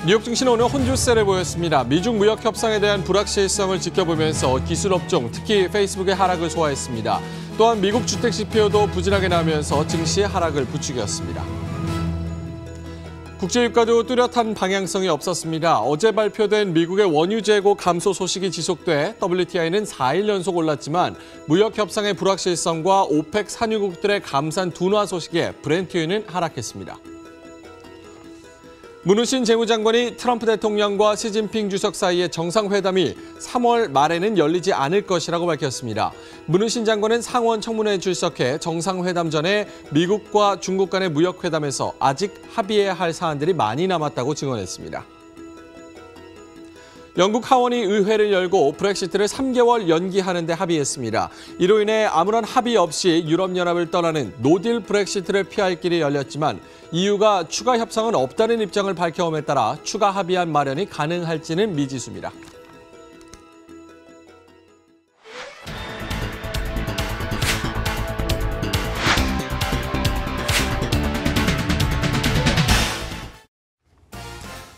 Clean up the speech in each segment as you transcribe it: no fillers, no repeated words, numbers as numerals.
뉴욕 증시는 오늘 혼조세를 보였습니다. 미중 무역 협상에 대한 불확실성을 지켜보면서 기술업종, 특히 페이스북의 하락을 소화했습니다. 또한 미국 주택 지표도 부진하게 나오면서 증시의 하락을 부추겼습니다. 국제유가도 뚜렷한 방향성이 없었습니다. 어제 발표된 미국의 원유 재고 감소 소식이 지속돼 WTI는 4일 연속 올랐지만 무역 협상의 불확실성과 오펙 산유국들의 감산 둔화 소식에 브렌트유는 하락했습니다. 문우신 재무장관이 트럼프 대통령과 시진핑 주석 사이의 정상회담이 3월 말에는 열리지 않을 것이라고 밝혔습니다. 문우신 장관은 상원 청문회에 출석해 정상회담 전에 미국과 중국 간의 무역회담에서 아직 합의해야 할 사안들이 많이 남았다고 증언했습니다. 영국 하원이 의회를 열고 브렉시트를 3개월 연기하는 데 합의했습니다. 이로 인해 아무런 합의 없이 유럽연합을 떠나는 노딜 브렉시트를 피할 길이 열렸지만 EU가 추가 협상은 없다는 입장을 밝혀옴에 따라 추가 합의안 마련이 가능할지는 미지수입니다.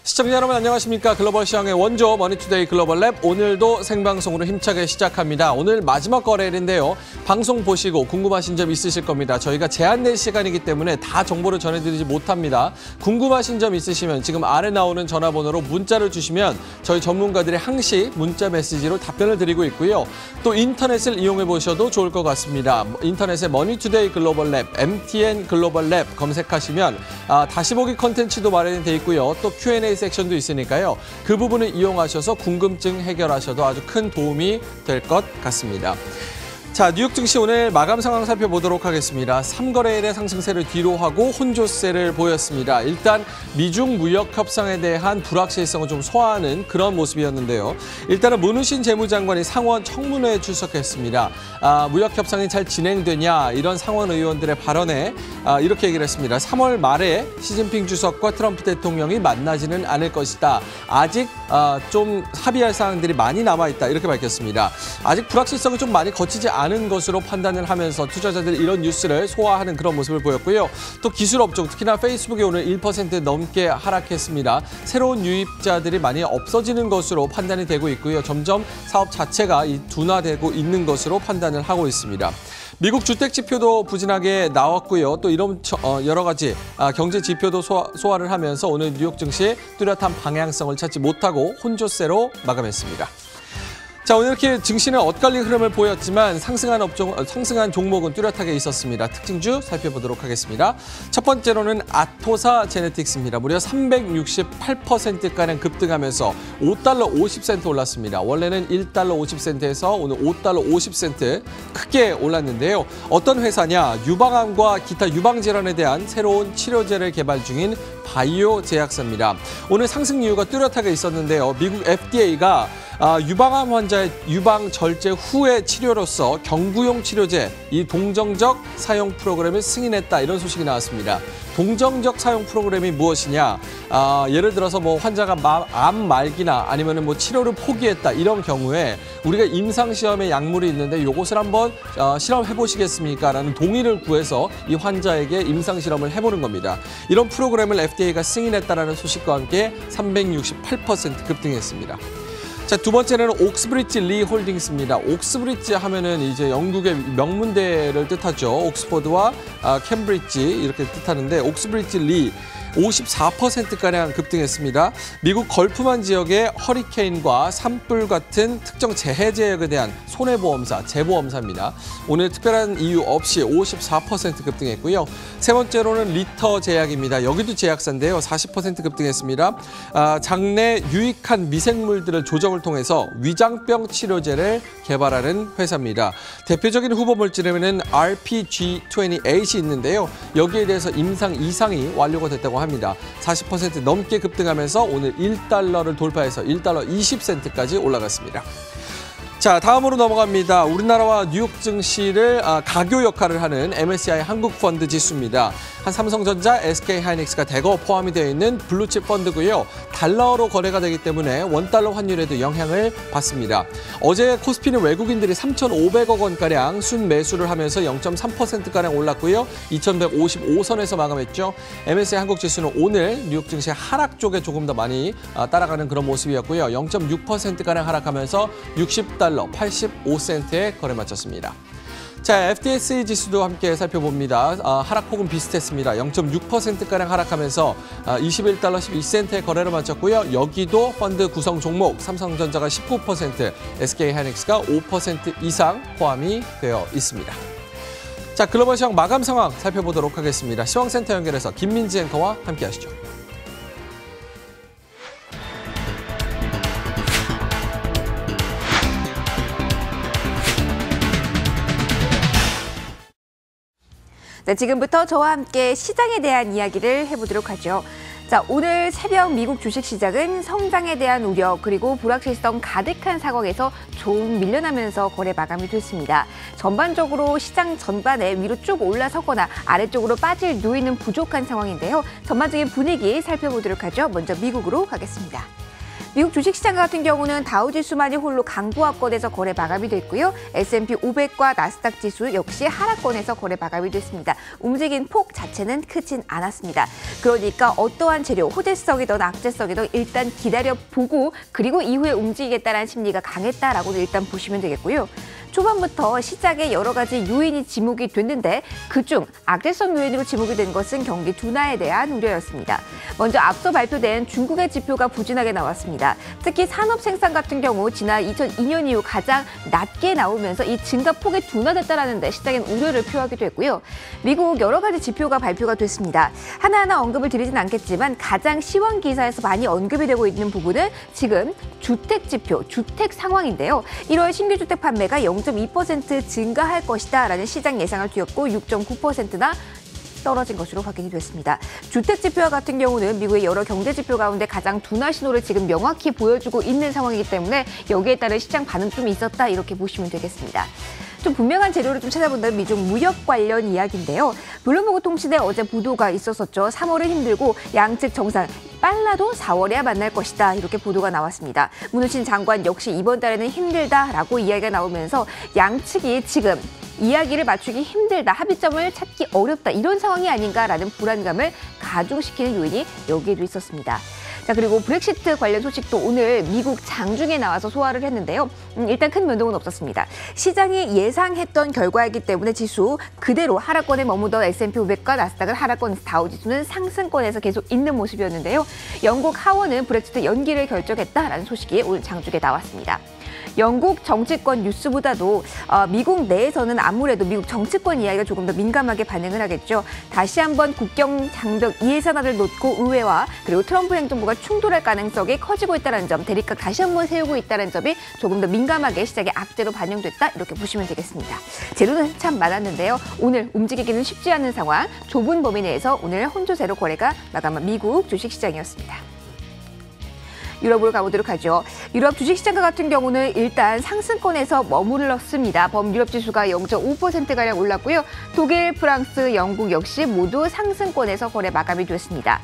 시청자 여러분 안녕하십니까. 글로벌 시황의 원조 머니투데이 글로벌랩 오늘도 생방송으로 힘차게 시작합니다. 오늘 마지막 거래일인데요. 방송 보시고 궁금하신 점 있으실 겁니다. 저희가 제한된 시간이기 때문에 다 정보를 전해드리지 못합니다. 궁금하신 점 있으시면 지금 아래 나오는 전화번호로 문자를 주시면 저희 전문가들이 항시 문자 메시지로 답변을 드리고 있고요. 또 인터넷을 이용해 보셔도 좋을 것 같습니다. 인터넷에 머니투데이 글로벌랩, MTN 글로벌랩 검색하시면 다시 보기 컨텐츠도 마련이 돼 있고요. 또 Q&A 섹션도 있으니까요. 그 부분을 이용하셔서 궁금증 해결하셔도 아주 큰 도움이 될 것 같습니다. 자, 뉴욕 증시 오늘 마감 상황 살펴보도록 하겠습니다. 3거래일의 상승세를 뒤로 하고 혼조세를 보였습니다. 일단 미중 무역 협상에 대한 불확실성을 좀 소화하는 그런 모습이었는데요. 일단은 문우신 재무장관이 상원 청문회에 출석했습니다. 무역 협상이 잘 진행되냐 이런 상원 의원들의 발언에 이렇게 얘기를 했습니다. 3월 말에 시진핑 주석과 트럼프 대통령이 만나지는 않을 것이다. 아직 좀 합의할 사항들이 많이 남아있다. 이렇게 밝혔습니다. 아직 불확실성이 좀 많이 거치지 않은 것으로 판단을 하면서 투자자들이 이런 뉴스를 소화하는 그런 모습을 보였고요. 또 기술업종, 특히나 페이스북이 오늘 1% 넘게 하락했습니다. 새로운 유입자들이 많이 없어지는 것으로 판단이 되고 있고요. 점점 사업 자체가 둔화되고 있는 것으로 판단을 하고 있습니다. 미국 주택 지표도 부진하게 나왔고요. 또 이런 여러 가지 경제 지표도 소화를 하면서 오늘 뉴욕 증시 뚜렷한 방향성을 찾지 못하고 혼조세로 마감했습니다. 자, 오늘 이렇게 증시는 엇갈린 흐름을 보였지만 상승한 종목은 뚜렷하게 있었습니다. 특징주 살펴보도록 하겠습니다. 첫 번째로는 아토사 제네틱스입니다. 무려 368%가량 급등하면서 $5 50센트 올랐습니다. 원래는 $1 50센트에서 오늘 $5 50센트 크게 올랐는데요. 어떤 회사냐? 유방암과 기타 유방질환에 대한 새로운 치료제를 개발 중인 바이오 제약사입니다. 오늘 상승 이유가 뚜렷하게 있었는데요. 미국 FDA가 유방암 환자의 유방 절제 후의 치료로서 경구용 치료제, 이 동정적 사용 프로그램을 승인했다. 이런 소식이 나왔습니다. 동정적 사용 프로그램이 무엇이냐? 예를 들어서 뭐 환자가 암 말기나 아니면은 뭐 치료를 포기했다. 이런 경우에 우리가 임상시험에 약물이 있는데 이것을 한번 실험해 보시겠습니까? 라는 동의를 구해서 이 환자에게 임상실험을 해보는 겁니다. 이런 프로그램을 FDA가 승인했다라는 소식과 함께 368% 급등했습니다. 자, 두 번째는 옥스브리지 리 홀딩스입니다. 옥스브리지 하면은 이제 영국의 명문대를 뜻하죠. 옥스퍼드와 캠브리지 이렇게 뜻하는데 옥스브리지 리 54%가량 급등했습니다. 미국 걸프만 지역의 허리케인과 산불 같은 특정 재해 지역에 대한 손해보험사, 재보험사입니다. 오늘 특별한 이유 없이 54% 급등했고요. 세 번째로는 리터 제약입니다. 여기도 제약사인데요. 40% 급등했습니다. 장내 유익한 미생물들을 조정을 통해서 위장병 치료제를 개발하는 회사입니다. 대표적인 후보 물질에는 RPG28이 있는데요. 여기에 대해서 임상 2상이 완료가 됐다고 합니다. 40% 넘게 급등하면서 오늘 $1를 돌파해서 $1 20센트까지 올라갔습니다. 자, 다음으로 넘어갑니다. 우리나라와 뉴욕 증시를 가교 역할을 하는 MSCI 한국펀드 지수입니다. 한 삼성전자, SK하이닉스가 대거 포함이 되어 있는 블루칩 펀드고요. 달러로 거래가 되기 때문에 원달러 환율에도 영향을 받습니다. 어제 코스피는 외국인들이 3,500억 원가량 순매수를 하면서 0.3%가량 올랐고요. 2,155선에서 마감했죠. MSCI 한국 지수는 오늘 뉴욕 증시 하락 쪽에 조금 더 많이 따라가는 그런 모습이었고요. 0.6%가량 하락하면서 60달러 85센트에 거래 마쳤습니다. 자, FTSE 지수도 함께 살펴봅니다. 하락폭은 비슷했습니다. 0.6%가량 하락하면서 21달러 12센트에 거래를 마쳤고요. 여기도 펀드 구성 종목 삼성전자가 19%, SK하이닉스가 5% 이상 포함이 되어 있습니다. 자, 글로벌 시황 마감 상황 살펴보도록 하겠습니다. 시황센터 연결해서 김민지 앵커와 함께 하시죠. 네, 지금부터 저와 함께 시장에 대한 이야기를 해보도록 하죠. 자, 오늘 새벽 미국 주식시장은 성장에 대한 우려 그리고 불확실성 가득한 상황에서 좀 밀려나면서 거래 마감이 됐습니다. 전반적으로 시장 전반에 위로 쭉 올라서거나 아래쪽으로 빠질 누이는 부족한 상황인데요. 전반적인 분위기 살펴보도록 하죠. 먼저 미국으로 가겠습니다. 미국 주식시장 같은 경우는 다우지수만이 홀로 강보합권에서 거래 마감이 됐고요. S&P 500과 나스닥 지수 역시 하락권에서 거래 마감이 됐습니다. 움직인 폭 자체는 크진 않았습니다. 그러니까 어떠한 재료, 호재성이든 악재성이든 일단 기다려보고 그리고 이후에 움직이겠다는 심리가 강했다라고 일단 보시면 되겠고요. 초반부터 시장에 여러 가지 요인이 지목이 됐는데 그중 악재성 요인으로 지목이 된 것은 경기 둔화에 대한 우려였습니다. 먼저 앞서 발표된 중국의 지표가 부진하게 나왔습니다. 특히 산업 생산 같은 경우 지난 2002년 이후 가장 낮게 나오면서 이 증가폭이 둔화됐다는 데 시장엔 우려를 표하기도 했고요. 미국 여러 가지 지표가 발표가 됐습니다. 하나하나 언급을 드리진 않겠지만 가장 시황 기사에서 많이 언급이 되고 있는 부분은 지금 주택 지표, 주택 상황인데요. 1월 신규 주택 판매가 0.2% 증가할 것이다라는 시장 예상을 뒤엎고 6.9%나 떨어진 것으로 확인이 됐습니다. 주택 지표와 같은 경우는 미국의 여러 경제 지표 가운데 가장 둔화 신호를 지금 명확히 보여주고 있는 상황이기 때문에 여기에 따른 시장 반응 좀 있었다 이렇게 보시면 되겠습니다. 좀 분명한 재료를 좀 찾아본다면 미중 무역 관련 이야기인데요. 블룸버그 통신에 어제 보도가 있었었죠. 3월은 힘들고 양측 정상 빨라도 4월에야 만날 것이다 이렇게 보도가 나왔습니다. 문우신 장관 역시 이번 달에는 힘들다라고 이야기가 나오면서 양측이 지금 이야기를 맞추기 힘들다, 합의점을 찾기 어렵다 이런 상황이 아닌가라는 불안감을 가중시키는 요인이 여기에도 있었습니다. 자, 그리고 브렉시트 관련 소식도 오늘 미국 장중에 나와서 소화를 했는데요. 일단 큰 변동은 없었습니다. 시장이 예상했던 결과이기 때문에 지수 그대로 하락권에 머무던 S&P 500과 나스닥은 하락권, 다우지수는 상승권에서 계속 있는 모습이었는데요. 영국 하원은 브렉시트 연기를 결정했다라는 소식이 오늘 장중에 나왔습니다. 영국 정치권 뉴스보다도 미국 내에서는 아무래도 미국 정치권 이야기가 조금 더 민감하게 반응을 하겠죠. 다시 한번 국경 장벽 예산안을 놓고 의회와 그리고 트럼프 행정부가 충돌할 가능성이 커지고 있다는 점, 대립각 다시 한번 세우고 있다는 점이 조금 더 민감하게 시장의 악재로 반영됐다 이렇게 보시면 되겠습니다. 재료는 참 많았는데요. 오늘 움직이기는 쉽지 않은 상황, 좁은 범위 내에서 오늘 혼조세로 거래가 마감한 미국 주식시장이었습니다. 유럽으로 가보도록 하죠. 유럽 주식시장 같은 경우는 일단 상승권에서 머물렀습니다. 범유럽 지수가 0.5%가량 올랐고요. 독일, 프랑스, 영국 역시 모두 상승권에서 거래 마감이 됐습니다.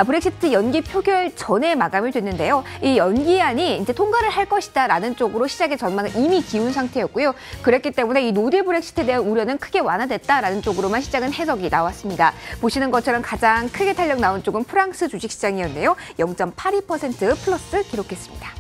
브렉시트 연기 표결 전에 마감이 됐는데요. 이 연기안이 이제 통과를 할 것이다라는 쪽으로 시장의 전망은 이미 기운 상태였고요. 그랬기 때문에 이 노딜 브렉시트에 대한 우려는 크게 완화됐다라는 쪽으로만 시장은 해석이 나왔습니다. 보시는 것처럼 가장 크게 탄력 나온 쪽은 프랑스 주식시장이었네요. 0.82% 플러스 기록했습니다.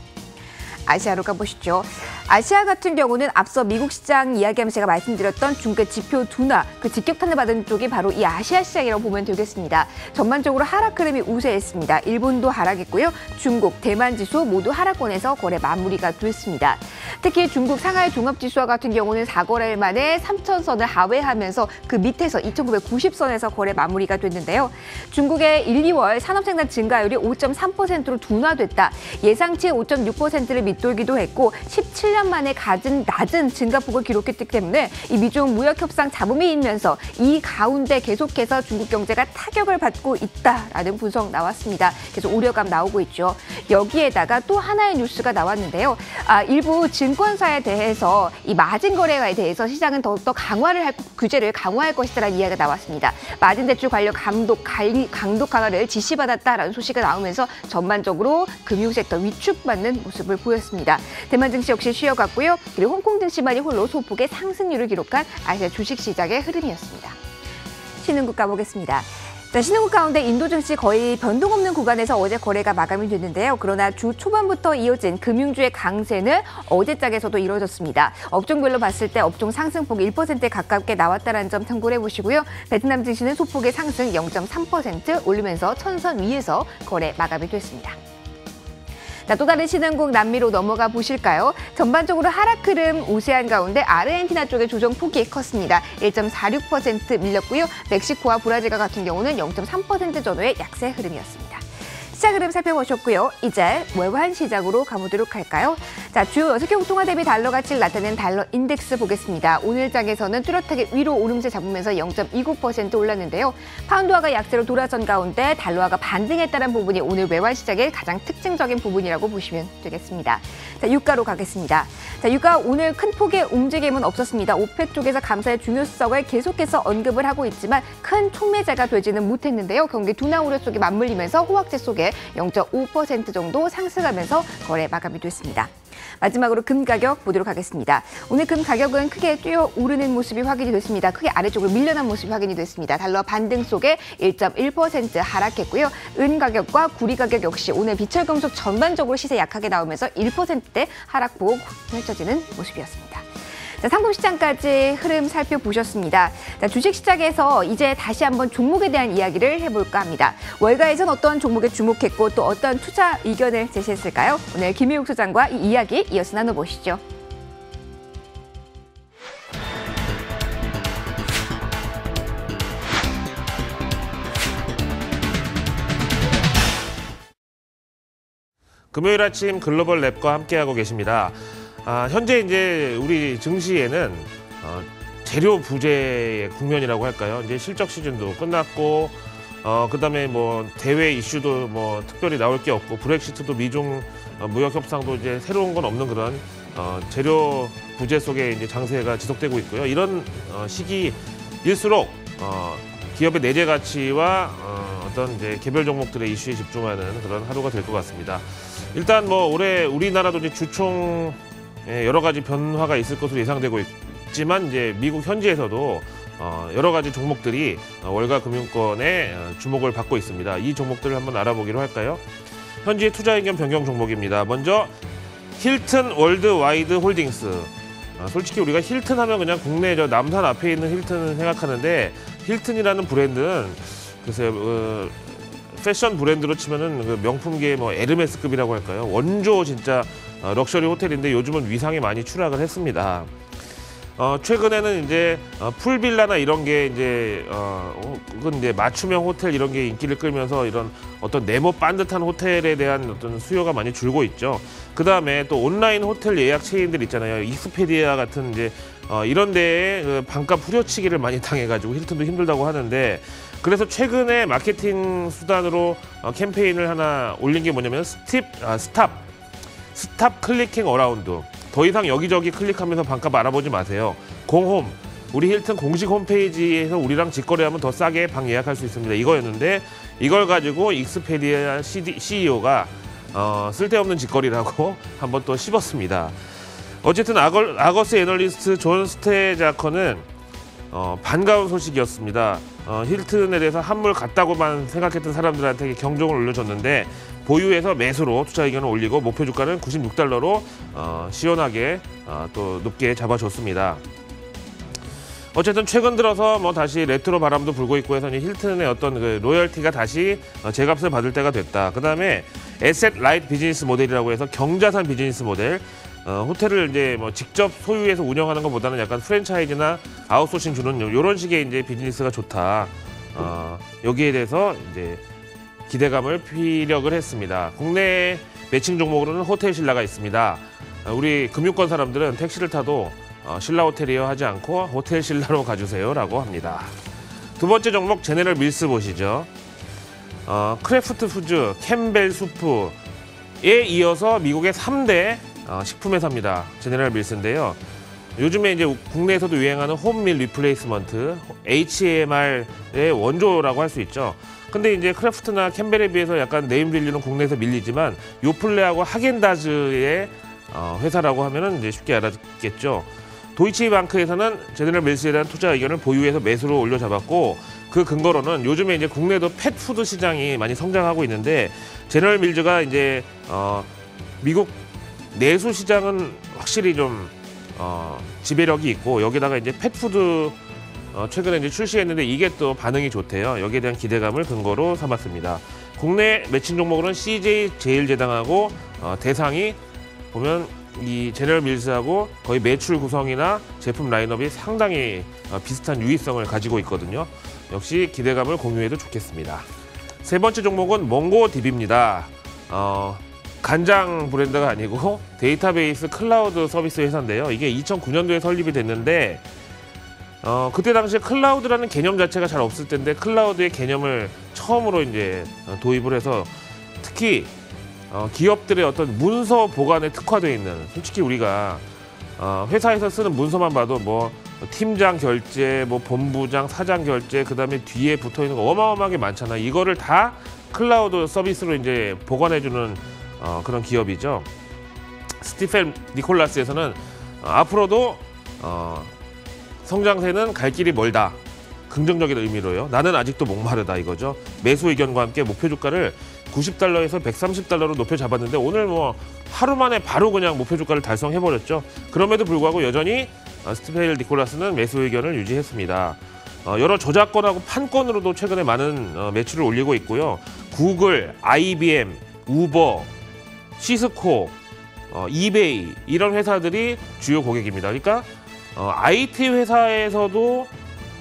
아시아로 가보시죠. 아시아 같은 경우는 앞서 미국 시장 이야기하면서 제가 말씀드렸던 중국의 지표 둔화, 그 직격탄을 받은 쪽이 바로 이 아시아 시장이라고 보면 되겠습니다. 전반적으로 하락 흐름이 우세했습니다. 일본도 하락했고요. 중국, 대만 지수 모두 하락권에서 거래 마무리가 됐습니다. 특히 중국 상하이 종합지수와 같은 경우는 4거래일 만에 3,000선을 하회하면서 그 밑에서 2,990선에서 거래 마무리가 됐는데요. 중국의 1, 2월 산업생산 증가율이 5.3%로 둔화됐다. 예상치 5.6%를 밑돌기도 했고 17년 10년 만에 낮은 증가폭을 기록했기 때문에 이 미중 무역 협상 잡음이 있면서 이 가운데 계속해서 중국 경제가 타격을 받고 있다라는 분석 나왔습니다. 계속 우려감 나오고 있죠. 여기에다가 또 하나의 뉴스가 나왔는데요. 일부 증권사에 대해서 이 마진 거래에 대해서 시장은 더욱더 규제를 강화할 것이라는 이야기가 나왔습니다. 마진 대출 관련 강도 강화를 지시받았다라는 소식이 나오면서 전반적으로 금융섹터 위축받는 모습을 보였습니다. 대만 증시 역시 쉬어갔고요. 그리고 홍콩 증시만이 홀로 소폭의 상승률을 기록한 아시아 주식시장의 흐름이었습니다. 신흥국 가보겠습니다. 자, 신흥국 가운데 인도 증시 거의 변동 없는 구간에서 어제 거래가 마감이 됐는데요. 그러나 주 초반부터 이어진 금융주의 강세는 어제 짝에서도 이뤄졌습니다. 업종별로 봤을 때 업종 상승폭 1%에 가깝게 나왔다는 점 참고를 해보시고요. 베트남 증시는 소폭의 상승 0.3% 올리면서 천선 위에서 거래 마감이 됐습니다. 자, 또 다른 신흥국 남미로 넘어가 보실까요? 전반적으로 하락 흐름 우세한 가운데 아르헨티나 쪽의 조정폭이 컸습니다. 1.46% 밀렸고요. 멕시코와 브라질과 같은 경우는 0.3% 전후의 약세 흐름이었습니다. 시장 흐름 살펴보셨고요. 이제 외환 시장으로 가보도록 할까요? 자, 주요 6개국 통화 대비 달러 가치를 나타낸 달러 인덱스 보겠습니다. 오늘 장에서는 뚜렷하게 위로 오름세 잡으면서 0.29% 올랐는데요. 파운드화가 약세로 돌아선 가운데 달러화가 반등했다는 부분이 오늘 외환 시장의 가장 특징적인 부분이라고 보시면 되겠습니다. 자, 유가로 가겠습니다. 자, 유가 오늘 큰 폭의 움직임은 없었습니다. 오펙 쪽에서 감사의 중요성을 계속해서 언급을 하고 있지만 큰 촉매제가 되지는 못했는데요. 경기 둔화 우려 속에 맞물리면서 호황제 속에 0.5% 정도 상승하면서 거래 마감이 됐습니다. 마지막으로 금 가격 보도록 하겠습니다. 오늘 금 가격은 크게 뛰어 오르는 모습이 확인이 됐습니다. 크게 아래쪽으로 밀려난 모습이 확인이 됐습니다. 달러 반등 속에 1.1% 하락했고요. 은 가격과 구리 가격 역시 오늘 비철금속 전반적으로 시세 약하게 나오면서 1%대 하락폭 펼쳐지는 모습이었습니다. 자, 상품시장까지 흐름 살펴보셨습니다. 자, 주식시장에서 이제 다시 한번 종목에 대한 이야기를 해볼까 합니다. 월가에선 어떤 종목에 주목했고 또 어떤 투자 의견을 제시했을까요? 오늘 김희욱 소장과 이 이야기 이어서 나눠보시죠. 금요일 아침 글로벌 랩과 함께하고 계십니다. 현재 이제 우리 증시에는 재료 부재의 국면이라고 할까요? 이제 실적 시즌도 끝났고, 그다음에 뭐 대외 이슈도 뭐 특별히 나올 게 없고, 브렉시트도 미중 무역 협상도 이제 새로운 건 없는 그런 재료 부재 속에 이제 장세가 지속되고 있고요. 이런 시기일수록 기업의 내재 가치와 어떤 이제 개별 종목들의 이슈에 집중하는 그런 하루가 될 것 같습니다. 일단 뭐 올해 우리나라도 이제 주총 여러 가지 변화가 있을 것으로 예상되고 있지만 이제 미국 현지에서도 여러 가지 종목들이 월가 금융권에 주목을 받고 있습니다. 이 종목들을 한번 알아보기로 할까요? 현지의 투자 의견 변경 종목입니다. 먼저 힐튼 월드와이드 홀딩스. 솔직히 우리가 힐튼 하면 그냥 국내 남산 앞에 있는 힐튼을 생각하는데 힐튼이라는 브랜드는 글쎄요, 패션 브랜드로 치면은 그 명품계의 뭐 에르메스급이라고 할까요? 원조 진짜 럭셔리 호텔인데 요즘은 위상이 많이 추락을 했습니다. 최근에는 이제 풀빌라나 이런 게 이제 그건 이제 맞춤형 호텔 이런 게 인기를 끌면서 이런 어떤 네모 반듯한 호텔에 대한 어떤 수요가 많이 줄고 있죠. 그 다음에 또 온라인 호텔 예약 체인들 있잖아요. 익스페디아 같은 이제 이런 데에 그 반값 후려치기를 많이 당해가지고 힐튼도 힘들다고 하는데, 그래서 최근에 마케팅 수단으로 캠페인을 하나 올린 게 뭐냐면 스탑 클리킹 어라운드. 더 이상 여기저기 클릭하면서 반값 알아보지 마세요. 공홈, 우리 힐튼 공식 홈페이지에서 우리랑 직거래하면 더 싸게 방 예약할 수 있습니다. 이거였는데 이걸 가지고 익스페디아 CEO가 쓸데없는 짓거리라고 한번 또 씹었습니다. 어쨌든 아거스 애널리스트 존 스테자커는 반가운 소식이었습니다. 힐튼에 대해서 한물 같다고만 생각했던 사람들한테 경종을 울려줬는데 보유해서 매수로 투자 의견을 올리고 목표 주가는 $96로 시원하게 또 높게 잡아줬습니다. 어쨌든 최근 들어서 뭐 다시 레트로 바람도 불고 있고 해서 힐튼의 어떤 그 로열티가 다시 제값을 받을 때가 됐다. 그다음에 에셋 라이트 비즈니스 모델이라고 해서 경자산 비즈니스 모델. 호텔을 이제 뭐 직접 소유해서 운영하는 것보다는 약간 프랜차이즈나 아웃소싱 주는 이런 식의 이제 비즈니스가 좋다. 여기에 대해서 이제 기대감을 피력을 했습니다. 국내 매칭 종목으로는 호텔 신라가 있습니다. 우리 금융권 사람들은 택시를 타도 신라 호텔이요 하지 않고 호텔 신라로 가주세요라고 합니다. 두 번째 종목 제네럴 밀스 보시죠. 크래프트 푸즈, 캠벨 수프에 이어서 미국의 3대 식품 회사입니다. 제네럴 밀스인데요. 요즘에 이제 국내에서도 유행하는 홈밀 리플레이스먼트, HAMR의 원조라고 할 수 있죠. 근데 이제 크래프트나 캠벨에 비해서 약간 네임 밸류는 국내에서 밀리지만 요플레하고 하겐다즈의 회사라고 하면은 이제 쉽게 알아듣겠죠. 도이치방크에서는 제네럴 밀스에 대한 투자 의견을 보유해서 매수로 올려잡았고, 그 근거로는 요즘에 이제 국내도 펫푸드 시장이 많이 성장하고 있는데, 제네럴 밀즈가 이제 미국 내수 시장은 확실히 좀 지배력이 있고, 여기다가 이제 펫푸드 최근에 이제 출시했는데 이게 또 반응이 좋대요. 여기에 대한 기대감을 근거로 삼았습니다. 국내 매칭 종목으로는 CJ 제일제당하고 대상이 보면 이 제네럴 밀스하고 거의 매출 구성이나 제품 라인업이 상당히 비슷한 유의성을 가지고 있거든요. 역시 기대감을 공유해도 좋겠습니다. 세 번째 종목은 몽고DB입니다. 간장 브랜드가 아니고 데이터베이스 클라우드 서비스 회사인데요. 이게 2009년도에 설립이 됐는데 그때 당시에 클라우드라는 개념 자체가 잘 없을 텐데 클라우드의 개념을 처음으로 이제 도입을 해서 특히 기업들의 어떤 문서 보관에 특화되어 있는, 솔직히 우리가 회사에서 쓰는 문서만 봐도 뭐 팀장 결제, 뭐 본부장, 사장 결제, 그다음에 뒤에 붙어 있는 거 어마어마하게 많잖아. 이거를 다 클라우드 서비스로 이제 보관해주는 그런 기업이죠. 스티펠 니콜라스에서는 앞으로도 성장세는 갈 길이 멀다. 긍정적인 의미로요. 나는 아직도 목마르다 이거죠. 매수 의견과 함께 목표 주가를 90달러에서 130달러로 높여 잡았는데 오늘 뭐 하루 만에 바로 그냥 목표 주가를 달성해버렸죠. 그럼에도 불구하고 여전히 스티펠 니콜라스는 매수 의견을 유지했습니다. 여러 저작권하고 판권으로도 최근에 많은 매출을 올리고 있고요. 구글, IBM, 우버, 시스코, 이베이 이런 회사들이 주요 고객입니다. 그러니까 IT 회사에서도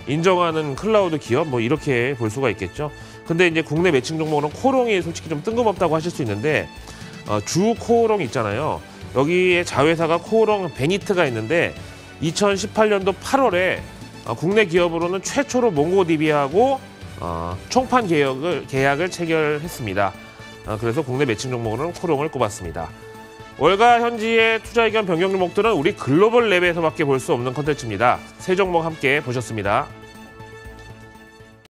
인정하는 클라우드 기업 뭐 이렇게 볼 수가 있겠죠. 근데 이제 국내 매칭 종목은 코롱이 솔직히 좀 뜬금없다고 하실 수 있는데 주 코오롱 있잖아요. 여기에 자회사가 코오롱 베니트가 있는데 2018년도 8월에 국내 기업으로는 최초로 몽고DB하고 총판 계약을 체결했습니다. 그래서 국내 매칭 종목으로는 코롱을 꼽았습니다. 월가 현지의 투자 의견 변경 종목들은 우리 글로벌 랩에서밖에 볼 수 없는 컨텐츠입니다. 세 종목 함께 보셨습니다.